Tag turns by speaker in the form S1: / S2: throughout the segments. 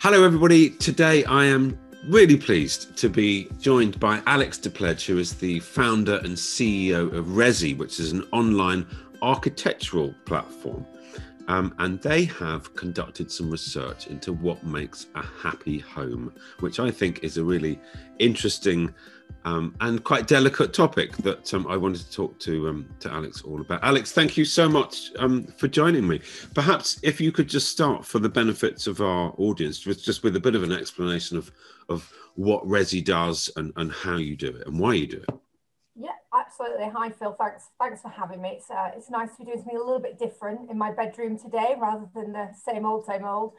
S1: Hello, everybody. Today I am really pleased to be joined by Alex Depledge, who is the founder and CEO of Resi, which is an online architectural platform. And they have conducted some research into what makes a happy home, which I think is a really interesting and quite delicate topic that I wanted to talk to Alex all about. Alex, thank you so much for joining me. Perhaps if you could just start, for the benefits of our audience, with a bit of an explanation of what Resi does and how you do it and why you do it.
S2: Yeah, absolutely. Hi, Phil. Thanks for having me. It's nice to be doing something a little bit different in my bedroom today rather than the same old, same old.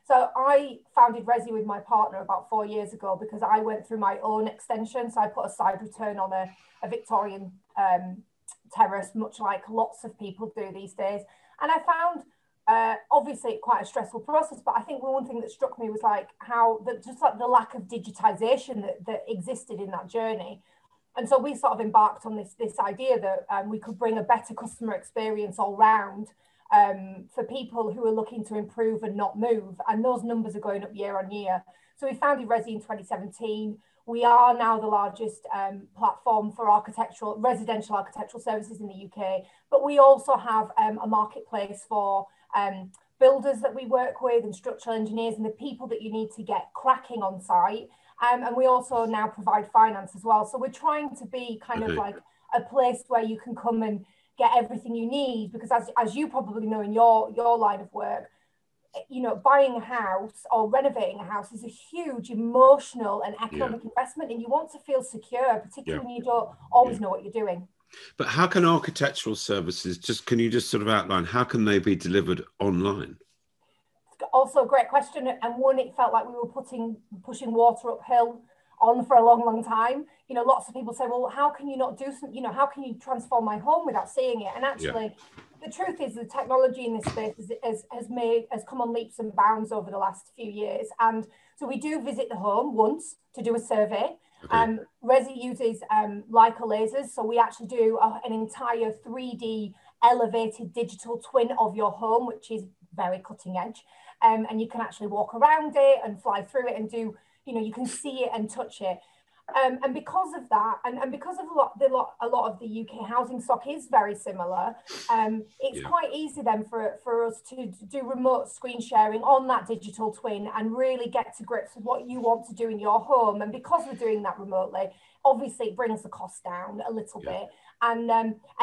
S2: So I founded Resi with my partner about 4 years ago because I went through my own extension. So I put a side return on a Victorian terrace, much like lots of people do these days. And I found obviously quite a stressful process, but I think one thing that struck me was like how just like the lack of digitization that existed in that journey. And so we sort of embarked on this idea that we could bring a better customer experience all round for people who are looking to improve and not move. And those numbers are going up year on year. So we founded Resi in 2017. We are now the largest platform for residential architectural services in the UK. But we also have a marketplace for builders that we work with and structural engineers and the people that you need to get cracking on site. And we also now provide finance as well. So we're trying to be kind of like a place where you can come and get everything you need, because as you probably know in your line of work, you know, buying a house or renovating a house is a huge emotional and economic investment, and you want to feel secure, particularly when you don't always know what you're doing.
S1: But how can architectural services, can you just sort of outline, how can they be delivered online?
S2: Also a great question, and one, it felt like we were pushing water uphill on for a long time. You know, lots of people say, well, how can you not do some, you know, how can you transform my home without seeing it? And actually the truth is the technology in this space has come on leaps and bounds over the last few years. And so we do visit the home once to do a survey. Resi uses Leica lasers, so we actually do an entire 3D elevated digital twin of your home, which is very cutting edge. And you can actually walk around it and fly through it and do, you know, you can see it and touch it. And because of that, and because of a lot of the UK housing stock is very similar, it's quite easy then for us to do remote screen sharing on that digital twin and really get to grips with what you want to do in your home. And because we're doing that remotely, obviously it brings the cost down a little bit. And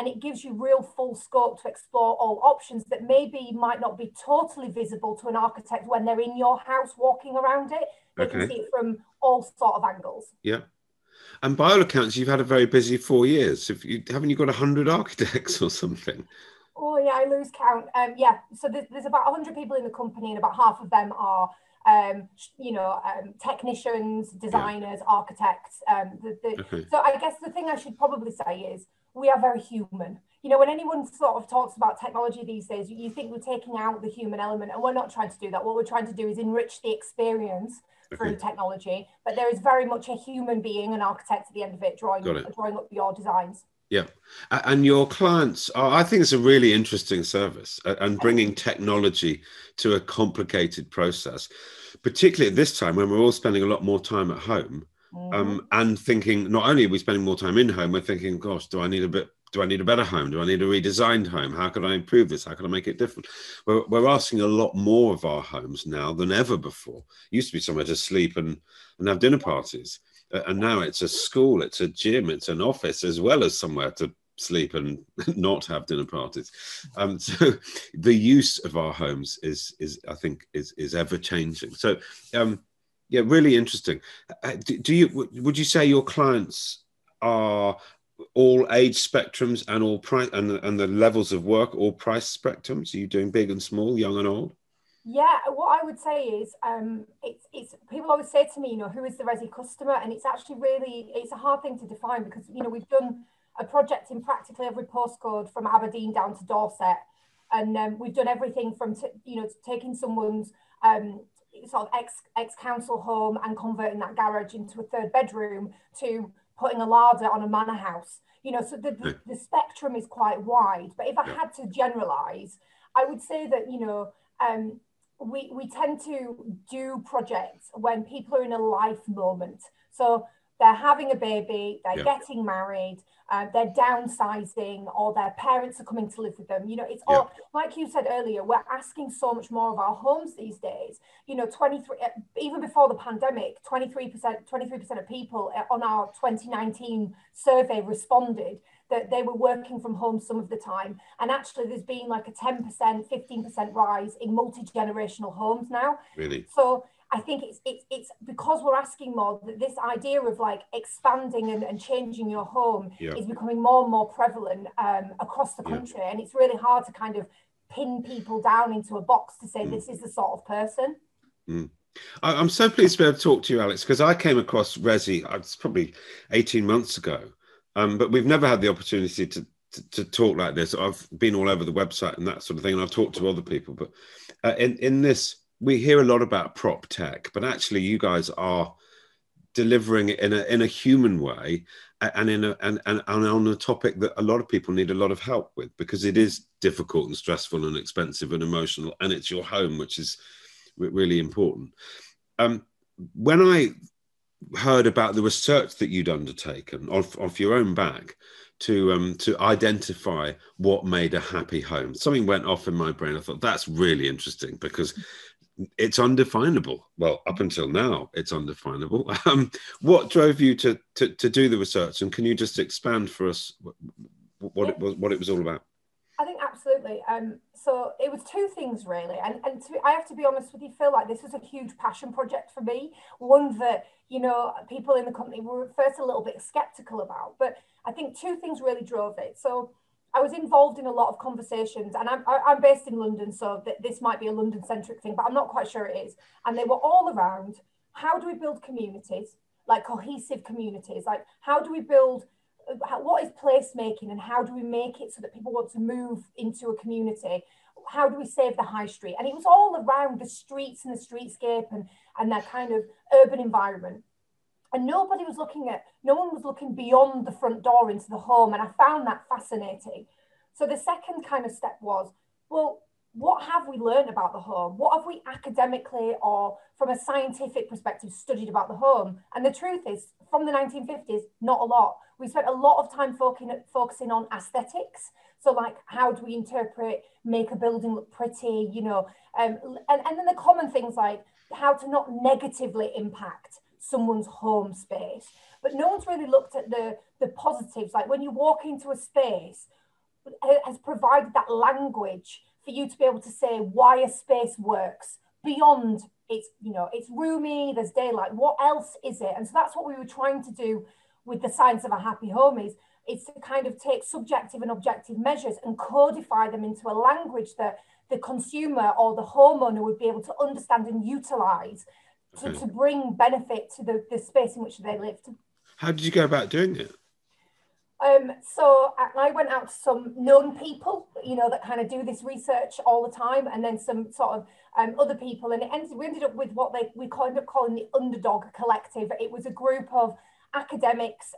S2: it gives you real full scope to explore all options that maybe might not be totally visible to an architect when they're in your house walking around it. They can see it from all sort of angles.
S1: Yeah. And by all accounts, you've had a very busy 4 years. Haven't you got 100 architects or something?
S2: Oh yeah, I lose count. So there's about 100 people in the company, and about half of them are technicians, designers, architects. So I guess the thing I should probably say is we are very human. You know, when anyone sort of talks about technology these days, you think we're taking out the human element, and we're not trying to do that. What we're trying to do is enrich the experience through technology, but there is very much a human being, an architect at the end of it, drawing up your designs.
S1: Yeah. And your clients I think it's a really interesting service, and bringing technology to a complicated process, particularly at this time when we're all spending a lot more time at home. And thinking, not only are we spending more time in home, we're thinking, gosh, do I need a better home? Do I need a redesigned home? How can I improve this? How can I make it different? We're asking a lot more of our homes now than ever before. It used to be somewhere to sleep and have dinner parties. And now it's a school, it's a gym, it's an office, as well as somewhere to sleep and not have dinner parties. So the use of our homes is I think ever changing. So yeah, really interesting. Would you say your clients are all age spectrums and all price and the levels of work, all price spectrums? Are you doing big and small, young and old?
S2: Yeah, what I would say is it's people always say to me, you know, who is the Resi customer? And it's actually it's a hard thing to define, because, you know, we've done a project in practically every postcode from Aberdeen down to Dorset. And we've done everything from, taking someone's sort of ex-council home and converting that garage into a third bedroom, to putting a larder on a manor house. You know, so the spectrum is quite wide. But if I had to generalize, I would say that, we tend to do projects when people are in a life moment. So they're having a baby, they're getting married, they're downsizing, or their parents are coming to live with them. You know, it's all, like you said earlier, we're asking so much more of our homes these days. You know, 23, even before the pandemic, 23% of people on our 2019 survey responded that they were working from home some of the time. And actually there's been like a 10%, 15% rise in multi-generational homes now.
S1: Really?
S2: So I think it's because we're asking more, that this idea of like expanding and changing your home is becoming more and more prevalent across the country. And it's really hard to kind of pin people down into a box to say this is the sort of person.
S1: I'm so pleased to be able to talk to you, Alex, because I came across Resi, it's probably 18 months ago, but we've never had the opportunity to talk like this. I've been all over the website and that sort of thing, and I've talked to other people, but in this, we hear a lot about prop tech, but actually you guys are delivering it in a human way, and on a topic that a lot of people need a lot of help with, because it is difficult and stressful and expensive and emotional, and it's your home, which is really important. When I heard about the research that you'd undertaken off your own back to identify what made a happy home, something went off in my brain. I thought, that's really interesting, because it's undefinable. Well, up until now, it's undefinable. What drove you to do the research, and can you just expand for us what it was all about?
S2: I think absolutely. So it was two things really, and I have to be honest with you, Phil. Like, this was a huge passion project for me. One that, you know, people in the company were at first a little bit skeptical about, but I think two things really drove it. So I was involved in a lot of conversations, and I'm based in London, so this might be a London-centric thing, but I'm not quite sure it is. And they were all around, how do we build communities, like cohesive communities? Like, how do we build, what is placemaking, and how do we make it so that people want to move into a community? How do we save the high street? And it was all around the streets and the streetscape and that kind of urban environment. And no one was looking beyond the front door into the home. And I found that fascinating. So the second kind of step was, well, what have we learned about the home? What have we academically or from a scientific perspective studied about the home? And the truth is, from the 1950s, not a lot. We spent a lot of time focusing on aesthetics. So like, how do we interpret, make a building look pretty, you know, and then the common things like how to not negatively impact someone's home space. But no one's really looked at the positives. Like, when you walk into a space, it has provided that language for you to be able to say why a space works beyond it's, you know, it's roomy, there's daylight, what else is it? And so that's what we were trying to do with the science of a happy home, is to kind of take subjective and objective measures and codify them into a language that the consumer or the homeowner would be able to understand and utilize to bring benefit to the space in which they lived.
S1: How did you go about doing it?
S2: So I went out to some known people, you know, that kind of do this research all the time, and then some sort of other people, and we ended up with what we ended up calling the Underdog Collective. It was a group of academics,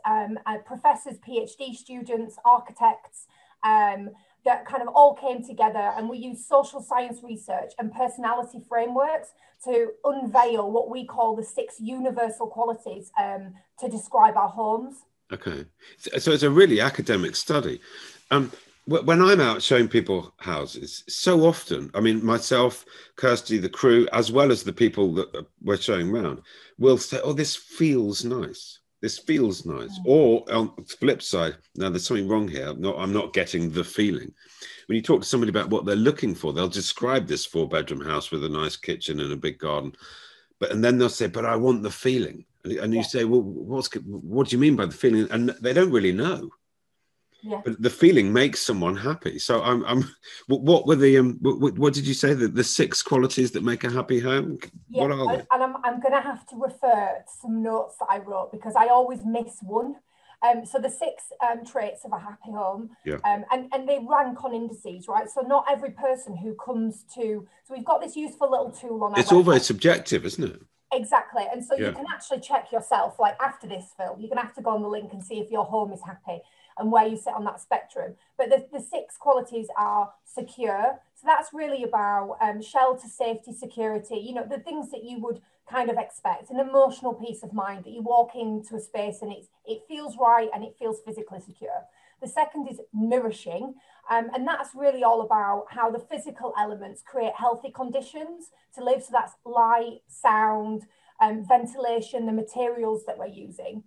S2: professors, PhD students, architects, that kind of all came together, and we used social science research and personality frameworks to unveil what we call the 6 universal qualities to describe our homes.
S1: Okay, so it's a really academic study. When I'm out showing people houses, so often, I mean, myself, Kirsty, the crew, as well as the people that we're showing around, will say, oh, this feels nice. This feels nice. Or on the flip side, now there's something wrong here. I'm not getting the feeling. When you talk to somebody about what they're looking for, they'll describe this 4-bedroom house with a nice kitchen and a big garden. And then they'll say, but I want the feeling. And you say, well, what do you mean by the feeling? And they don't really know. Yeah. But the feeling makes someone happy. So what were the what did you say, the 6 qualities that make a happy home?
S2: Yeah,
S1: what are they?
S2: And I'm going to have to refer to some notes that I wrote, because I always miss one. So the 6 traits of a happy home, and they rank on indices, right? So not every person who comes to, so we've got this useful little tool on our
S1: website. All very subjective, isn't it?
S2: Exactly. And so you can actually check yourself, like after this film, you're going to have to go on the link and see if your home is happy and where you sit on that spectrum. But the 6 qualities are secure. So So that's really about shelter, safety, security, you know, the things that you would kind of expect, an emotional peace of mind that you walk into a space and it feels right and it feels physically secure. The second is nourishing, and that's really all about how the physical elements create healthy conditions to live. So that's light, sound, ventilation, the materials that we're using.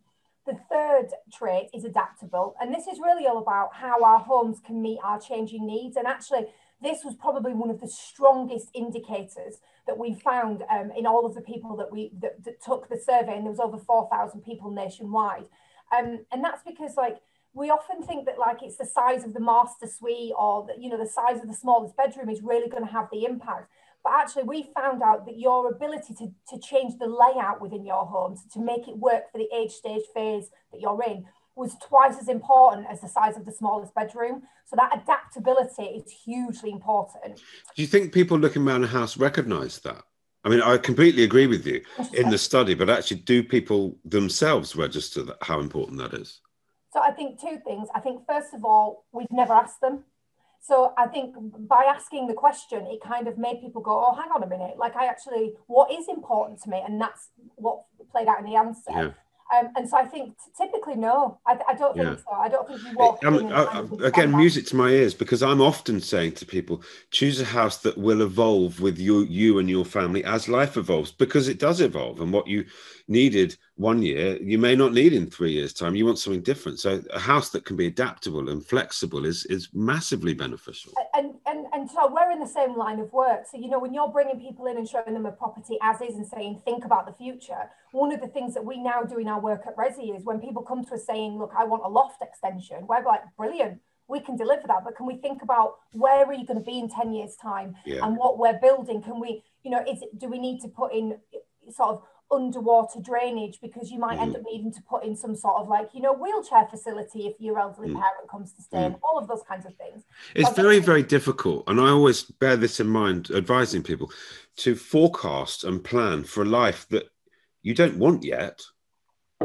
S2: The third trait is adaptable, and this is really all about how our homes can meet our changing needs. And actually, this was probably one of the strongest indicators that we found in all of the people that took the survey, and there was over 4,000 people nationwide. And that's because, like, we often think that, like, it's the size of the master suite or the, you know, the size of the smallest bedroom is really going to have the impact. But actually, we found out that your ability to change the layout within your home to make it work for the age stage phase that you're in was twice as important as the size of the smallest bedroom. So that adaptability is hugely important.
S1: Do you think people looking around a house recognize that? I mean, I completely agree with you in the study, but actually, do people themselves register that, how important that is?
S2: So I think two things. I think, first of all, we've never asked them. So I think by asking the question, it kind of made people go, oh, hang on a minute. Like, I actually, what is important to me? And that's what played out in the answer.
S1: Yeah.
S2: And so I think typically, no, I don't
S1: Yeah.
S2: think so. I don't think you walk in and kind of
S1: Again, music to my ears, because I'm often saying to people, choose a house that will evolve with you and your family as life evolves, because it does evolve. And what you needed 1 year, you may not need in 3 years' time. You want something different. So a house that can be adaptable and flexible is massively beneficial.
S2: And so we're in the same line of work. So, you know, when you're bringing people in and showing them a property as is and saying, think about the future, one of the things that we now do in our work at Resi is when people come to us saying, look, I want a loft extension, we're like, brilliant, we can deliver that. But can we think about where are you going to be in 10 years' time and what we're building? Can we, you know, do we need to put in sort of underwater drainage, because you might end up needing to put in some sort of, like, you know, wheelchair facility if your elderly parent comes to stay, and all of those kinds of things.
S1: It's very, very difficult. And I always bear this in mind, advising people to forecast and plan for a life that you don't want yet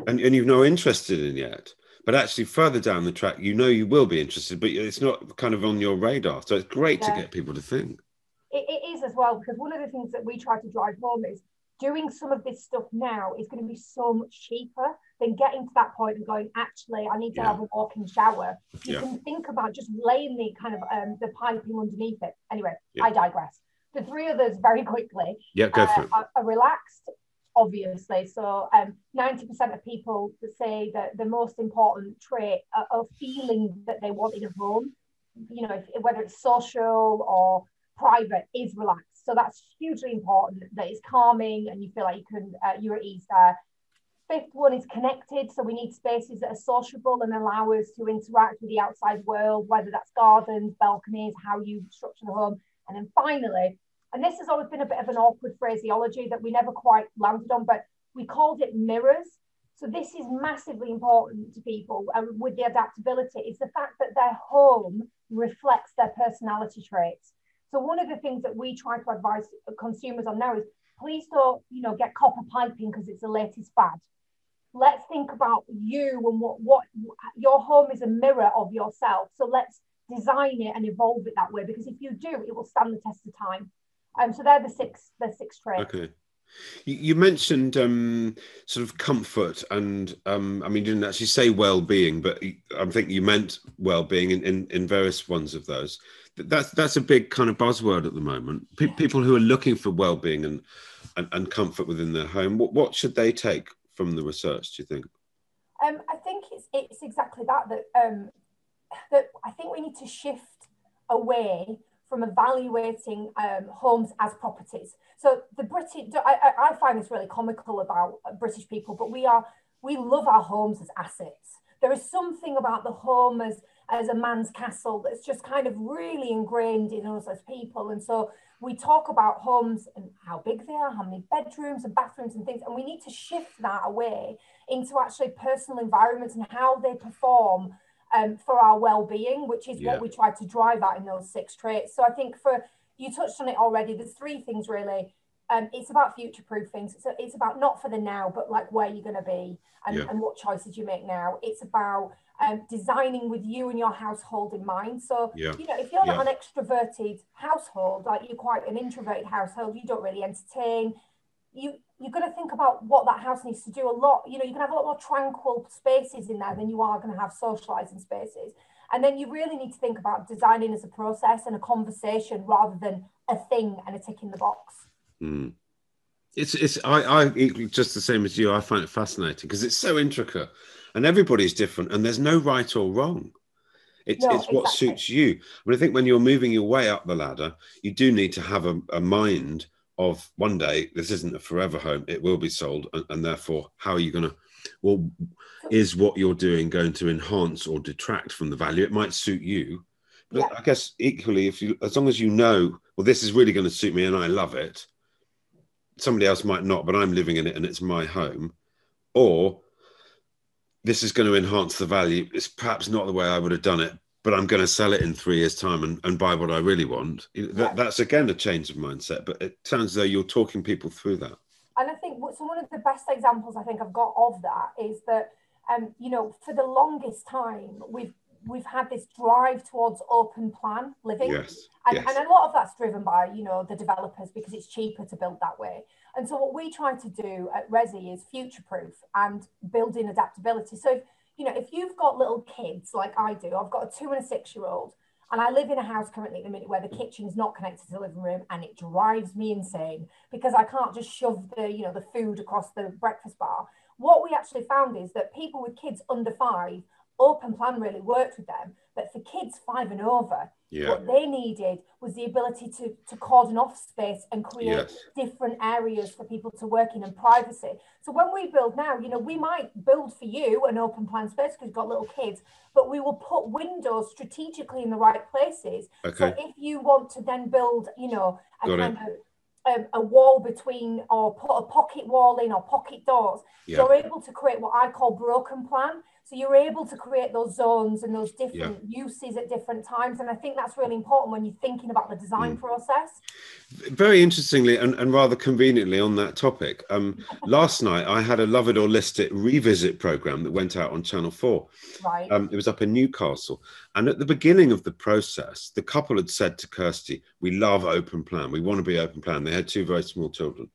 S1: and you've no interest in yet. But actually further down the track, you know, you will be interested, but it's not kind of on your radar. So it's great to get people to think.
S2: It is as well, because one of the things that we try to drive home is doing some of this stuff now is going to be so much cheaper than getting to that point and going, actually, I need to have a walk-in shower. You can think about just laying the kind of the piping underneath it. Anyway, I digress. The three others, very quickly,
S1: go for it.
S2: Are relaxed, obviously. So 90% of people say that the most important trait of feeling that they want in a home, you know, whether it's social or private, is relaxed. So that's hugely important, that it's calming and you feel like you're at ease there. Fifth one is connected. So we need spaces that are sociable and allow us to interact with the outside world, whether that's gardens, balconies, how you structure the home. And then finally, and this has always been a bit of an awkward phraseology that we never quite landed on, but we called it mirrors. So this is massively important to people with the adaptability. It's the fact that their home reflects their personality traits. So one of the things that we try to advise consumers on now is, please don't, you know, get copper piping because it's the latest fad. Let's think about you and what your home is a mirror of yourself. So let's design it and evolve it that way, because if you do, it will stand the test of time. So they're the six traits.
S1: Okay. You mentioned sort of comfort and I mean, you didn't actually say well-being, but I think you meant well-being in various ones of those. That's a big kind of buzzword at the moment. People who are looking for well-being and comfort within their home, what should they take from the research, do you think?
S2: I think it's exactly that I think we need to shift away from evaluating homes as properties. So the British, I find this really comical about British people, but we love our homes as assets. There is something about the home as a man's castle that's just kind of really ingrained in us as people. And so we talk about homes and how big they are, how many bedrooms and bathrooms and things, and we need to shift that away into actually personal environments and how they perform for our well-being, which is what we try to drive at in those six traits. So I think you touched on it already, there's three things really. it's about future proofing. So it's about not for the now, but like where you're going to be and what choices you make now. It's about designing with you and your household in mind. So, if you're not an extroverted household, like you're quite an introverted household, you don't really entertain, you're going to think about what that house needs to do a lot. You can have a lot more tranquil spaces in there than you are going to have socializing spaces. And then you really need to think about designing as a process and a conversation rather than a thing and a tick in the box.
S1: Mm. I just the same as you. I find it fascinating because it's so intricate and everybody's different and there's no right or wrong. It's what suits you. I think when you're moving your way up the ladder, you do need to have a mind of one day, this isn't a forever home, it will be sold. And therefore, how are you going to, is what you're doing going to enhance or detract from the value? It might suit you. But I guess equally, as long as you know, well, this is really going to suit me and I love it. Somebody else might not, but I'm living in it and it's my home. Or this is going to enhance the value. It's perhaps not the way I would have done it, but I'm going to sell it in 3 years' time and buy what I really want. That's, again, a change of mindset, but it sounds as though you're talking people through that.
S2: And I think so one of the best examples I think I've got of that is that, for the longest time, we've had this drive towards open plan living. And a lot of that's driven by, the developers because it's cheaper to build that way. And so what we try to do at Resi is future-proof and build in adaptability. So, if you've got little kids like I do, I've got a 2 and a 6-year-old, and I live in a house currently at the minute where the kitchen is not connected to the living room, and it drives me insane because I can't just shove the food across the breakfast bar. What we actually found is that people with kids under 5, open plan really worked with them. But for kids 5 and over, what they needed was the ability to cordon off space and create different areas for people to work in and privacy. So when we build now, we might build for you an open plan space because you've got little kids, but we will put windows strategically in the right places. So if you want to then build, a wall between or put a pocket wall in or pocket doors, you're able to create what I call broken plan. So you're able to create those zones and those different uses at different times. And I think that's really important when you're thinking about the design process.
S1: Very interestingly and rather conveniently on that topic, last night I had a Love It or List It revisit program that went out on Channel 4.
S2: Right.
S1: It was up in Newcastle. And at the beginning of the process, the couple had said to Kirsty, we love open plan. We want to be open plan. They had 2 very small children.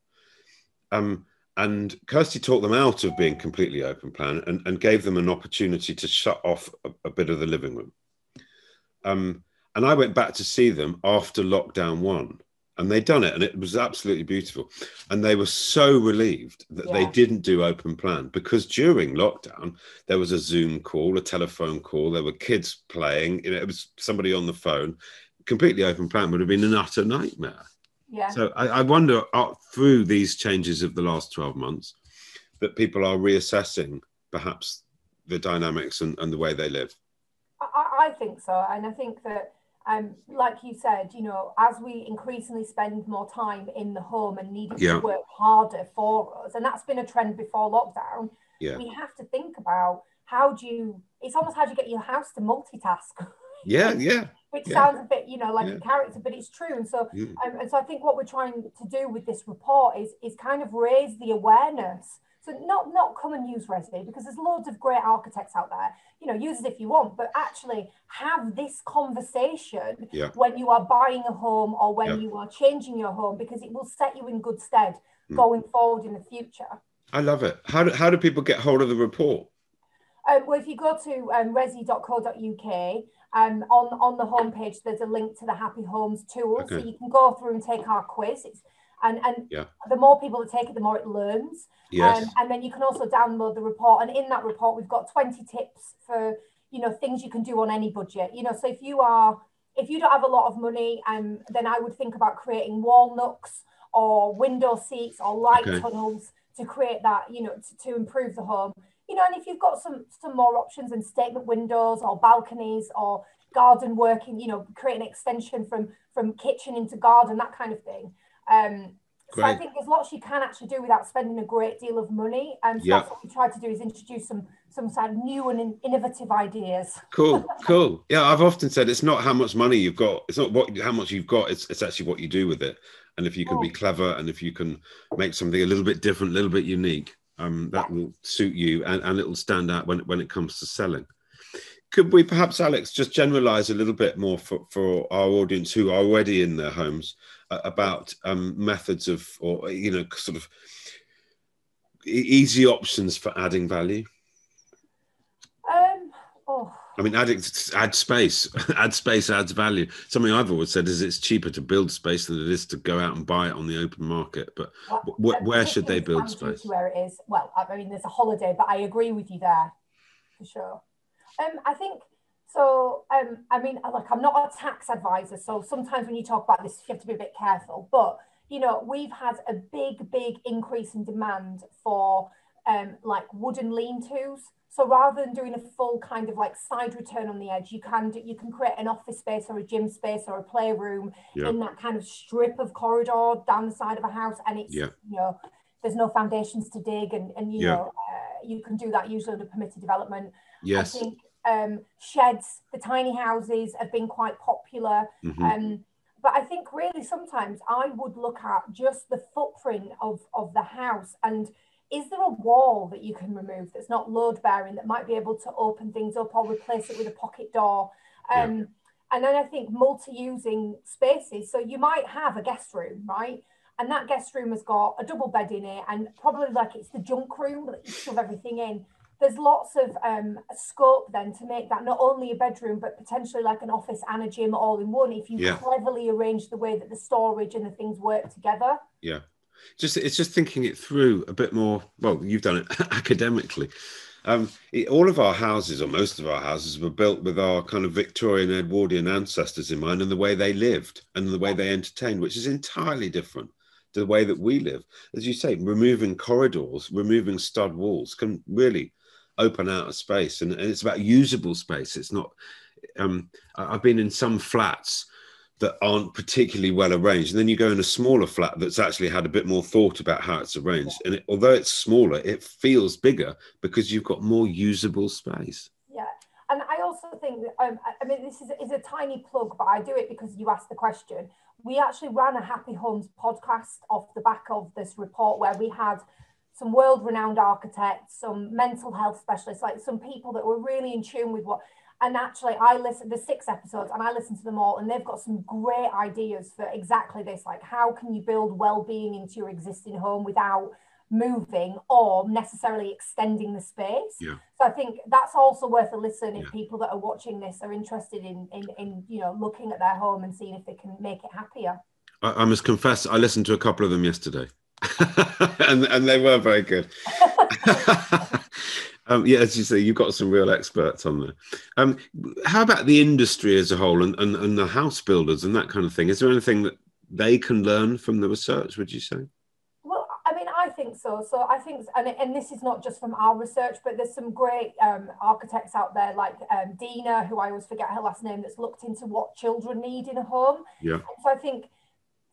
S1: And Kirsty talked them out of being completely open plan and gave them an opportunity to shut off a bit of the living room. And I went back to see them after lockdown 1 and they'd done it and it was absolutely beautiful. And they were so relieved that they didn't do open plan because during lockdown, there was a Zoom call, a telephone call, there were kids playing, it was somebody on the phone. Completely open plan would have been an utter nightmare.
S2: Yeah.
S1: So I wonder through these changes of the last 12 months that people are reassessing perhaps the dynamics and the way they live.
S2: I think so. And I think that, like you said, as we increasingly spend more time in the home and needing to work harder for us, and that's been a trend before lockdown, we have to think about how do you get your house to multitask? Which sounds a bit, like a character, but it's true. And so, and so I think what we're trying to do with this report is kind of raise the awareness. So not come and use Resi because there's loads of great architects out there, use it if you want, but actually have this conversation when you are buying a home or when you are changing your home, because it will set you in good stead going forward in the future.
S1: I love it. How do people get hold of the report?
S2: Well, if you go to resi.co.uk, on the homepage, there's a link to the Happy Homes tool. So you can go through and take our quiz. And the more people that take it, the more it learns. And then you can also download the report. And in that report, we've got 20 tips for, things you can do on any budget. So if you don't have a lot of money, then I would think about creating wall nooks or window seats or light tunnels to create that, to improve the home. And if you've got some more options and statement windows or balconies or garden working, create an extension from kitchen into garden, that kind of thing. So I think there's lots you can actually do without spending a great deal of money. And so that's what we try to do, is introduce some sort of new and innovative ideas.
S1: Cool. Yeah, I've often said it's not how much money you've got. It's not how much you've got. It's actually what you do with it. And if you can be clever, and if you can make something a little bit different, a little bit unique, that will suit you, and it will stand out when it comes to selling. Could we perhaps, Alex, just generalize a little bit more for our audience who are already in their homes about methods of, or, you know, sort of easy options for adding value? I mean, add space. Add space adds value. Something I've always said is it's cheaper to build space than it is to go out and buy it on the open market. But where should they build space?
S2: Where it is. Well, I mean, there's a holiday, but I agree with you there for sure. I think so. I mean, like, I'm not a tax advisor, so sometimes when you talk about this, you have to be a bit careful. But you know, we've had a big increase in demand for like wooden lean-tos. So rather than doing a full kind of like side return on the edge, you can create an office space or a gym space or a playroom in that kind of strip of corridor down the side of a house, and it's you know, there's no foundations to dig, and you know, you can do that usually under permitted development.
S1: Yes.
S2: I think sheds, the tiny houses have been quite popular. But I think really sometimes I would look at just the footprint of the house, and is there a wall that you can remove that's not load bearing that might be able to open things up or replace it with a pocket door? And then I think multi-using spaces. So you might have a guest room, right? And that guest room has got a double bed in it, and probably like it's the junk room that you shove everything in. There's lots of scope then to make that not only a bedroom, but potentially like an office and a gym all in one, if you cleverly arrange the way that the storage and the things work together.
S1: Yeah. It's just thinking it through a bit more. Well, you've done it academically. All of our houses, or most of our houses, were built with our kind of Victorian Edwardian ancestors in mind, and the way they lived and the way they entertained, which is entirely different to the way that we live. As you say, removing corridors, removing stud walls can really open out a space, and it's about usable space. It's not. I've been in some flats that aren't particularly well arranged, and then you go in a smaller flat that's actually had a bit more thought about how it's arranged, and although it's smaller, it feels bigger because you've got more usable space.
S2: Yeah, and I also think that, I mean, this is a tiny plug, but I do it because you asked the question. We actually ran a Happy Homes podcast off the back of this report, where we had some world-renowned architects, some mental health specialists, like some people that were really in tune with what. And actually, I listened, there's 6 episodes, and I listened to them all, and they've got some great ideas for exactly this. Like, how can you build well-being into your existing home without moving or necessarily extending the space?
S1: Yeah.
S2: So I think that's also worth a listen if people that are watching this are interested in you know, looking at their home and seeing if they can make it happier.
S1: I must confess, I listened to a couple of them yesterday, and they were very good. Yeah, as you say, you've got some real experts on there. How about the industry as a whole, and the house builders and that kind of thing? Is there anything that they can learn from the research, would you say?
S2: Well, I mean, I think so. So I think, and this is not just from our research, but there's some great architects out there, like Dina, who I always forget her last name, that's looked into what children need in a home.
S1: Yeah.
S2: So I think,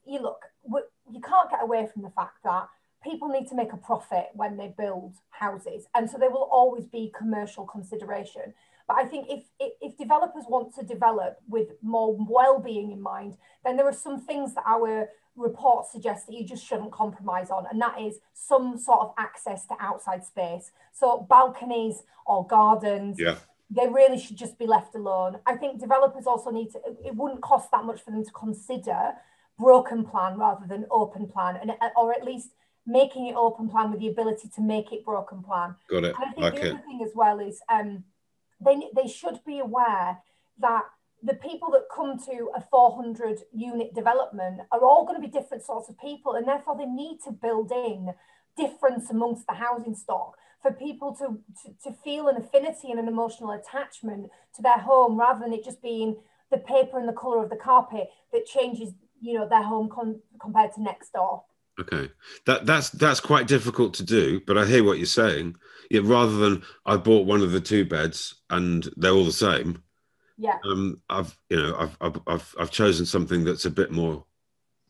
S2: you can't get away from the fact that people need to make a profit when they build houses, and so there will always be commercial consideration. But I think if developers want to develop with more well-being in mind, then there are some things that our report suggests that you just shouldn't compromise on, and that is some sort of access to outside space. So balconies or gardens, they really should just be left alone. I think developers also need to, it wouldn't cost that much for them to consider broken plan rather than open plan, or at least making it open plan with the ability to make it broken plan.
S1: Got it.
S2: And I think the other thing as well is they should be aware that the people that come to a 400 unit development are all going to be different sorts of people, and therefore they need to build in difference amongst the housing stock for people to feel an affinity and an emotional attachment to their home, rather than it just being the paper and the color of the carpet that changes, you know, their home compared to next door.
S1: Okay, that's quite difficult to do, but I hear what you're saying. Yeah, rather than I bought one of the 2 beds and they're all the same.
S2: Yeah.
S1: I've chosen something that's a bit more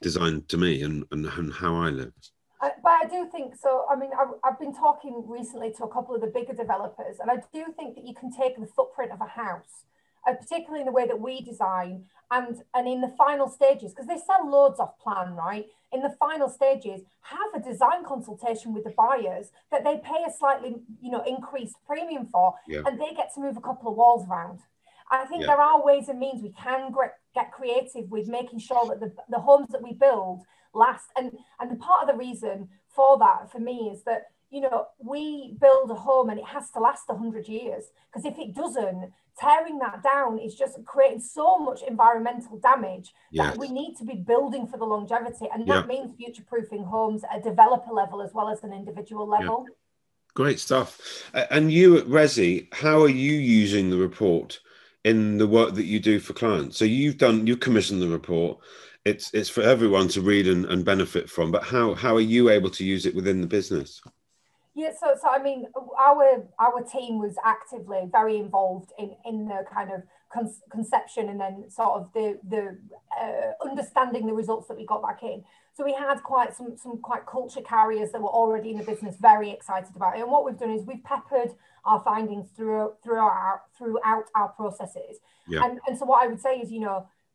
S1: designed to me and how I live.
S2: But I do think so. I mean, I've been talking recently to a couple of the bigger developers, and I do think that you can take the footprint of a house particularly in the way that we design, and in the final stages, because they sell loads off plan, right? In the final stages, have a design consultation with the buyers that they pay a slightly, increased premium for, and they get to move a couple of walls around. I think there are ways and means we can get creative with making sure that the homes that we build last. And the part of the reason for that, for me, is that, we build a home and it has to last 100 years. Because if it doesn't, tearing that down is just creating so much environmental damage that we need to be building for the longevity. And that means future-proofing homes at a developer level as well as an individual level.
S1: Great stuff. And you at Resi, how are you using the report in the work that you do for clients? So you commissioned the report. It's for everyone to read and benefit from, but how are you able to use it within the business?
S2: Yeah, so I mean, our team was actively very involved in the kind of conception and then sort of the understanding the results that we got back in. So we had quite some quite culture carriers that were already in the business, very excited about it. And what we've done is we've peppered our findings throughout our processes. And so what I would say is,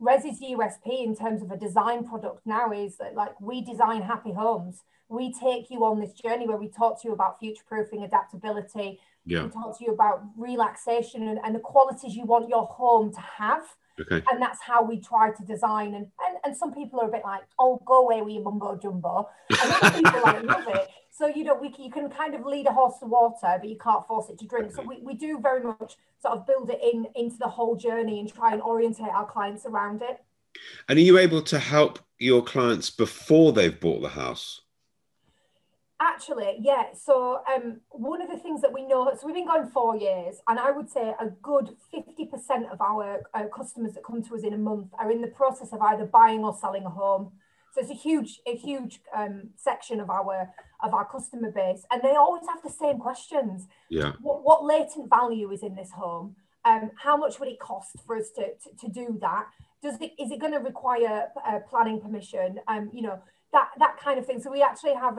S2: Resi's USP in terms of a design product now is that, like, we design happy homes. We take you on this journey where we talk to you about future-proofing, adaptability. We talk to you about relaxation and the qualities you want your home to have. And that's how we try to design. And some people are a bit like, oh, go away with your mumbo jumbo. And some people love it. So, you can kind of lead a horse to water, but you can't force it to drink. So we do very much sort of build it into the whole journey and try and orientate our clients around it.
S1: And are you able to help your clients before they've bought the house?
S2: Actually, yeah. So one of the things that we know, so we've been going 4 years, and I would say a good 50% of our customers that come to us in a month are in the process of either buying or selling a home. So it's a huge section of our customer base, and they always have the same questions. What latent value is in this home? How much would it cost for us to do that? Is it going to require planning permission? That kind of thing. So we actually have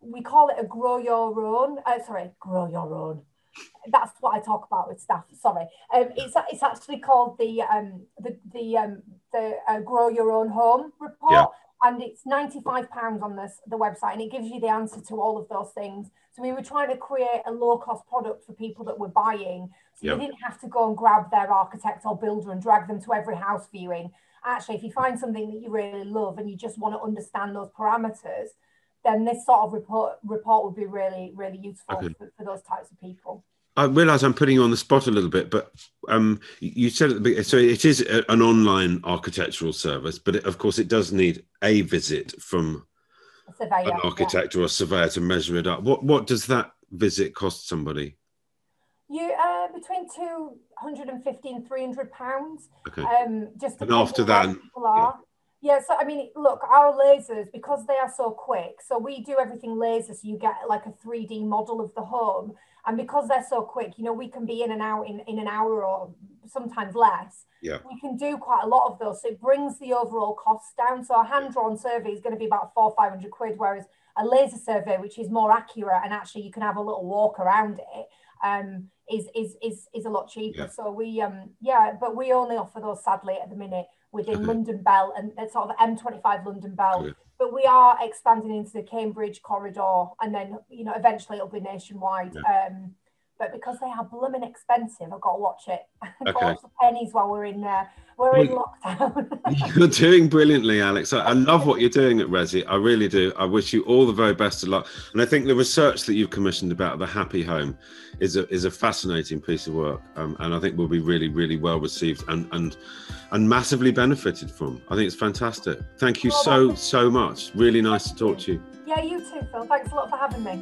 S2: we call it a grow your own. That's what I talk about with staff. Sorry, it's actually called the grow your own home report, and it's £95 on the website, and it gives you the answer to all of those things. So we were trying to create a low cost product for people that were buying, so they didn't have to go and grab their architect or builder and drag them to every house viewing. Actually, if you find something that you really love and you just want to understand those parameters, then this sort of report would be really, really useful for those types of people.
S1: I realise I'm putting you on the spot a little bit, but you said at the beginning, so it is an online architectural service, but of course it does need a visit from an architect or a surveyor to measure it up. What does that visit cost somebody?
S2: Between £250 and £300. Just
S1: and after that,
S2: people are. So I mean, look, our lasers, because they are so quick, so we do everything laser, so you get like a 3D model of the home, and because they're so quick, we can be in and out in an hour or sometimes less. We can do quite a lot of those, so it brings the overall cost down. So a hand-drawn survey is going to be about £400-500, whereas a laser survey, which is more accurate and actually you can have a little walk around it, is a lot cheaper. So we but we only offer those, sadly, at the minute within London Bell and sort of M25 London Bell. But we are expanding into the Cambridge corridor, and then eventually it'll be nationwide. But because they are blooming expensive, I've got to watch it. I've got to watch the pennies while we're in lockdown.
S1: You're doing brilliantly, Alex. I love what you're doing at Resi. I really do. I wish you all the very best of luck. And I think the research that you've commissioned about the happy home is a fascinating piece of work, and I think will be really, really well received and massively benefited from. I think it's fantastic. Thank you so much. Really nice to talk to you.
S2: Yeah, you too, Phil. Thanks a lot for having me.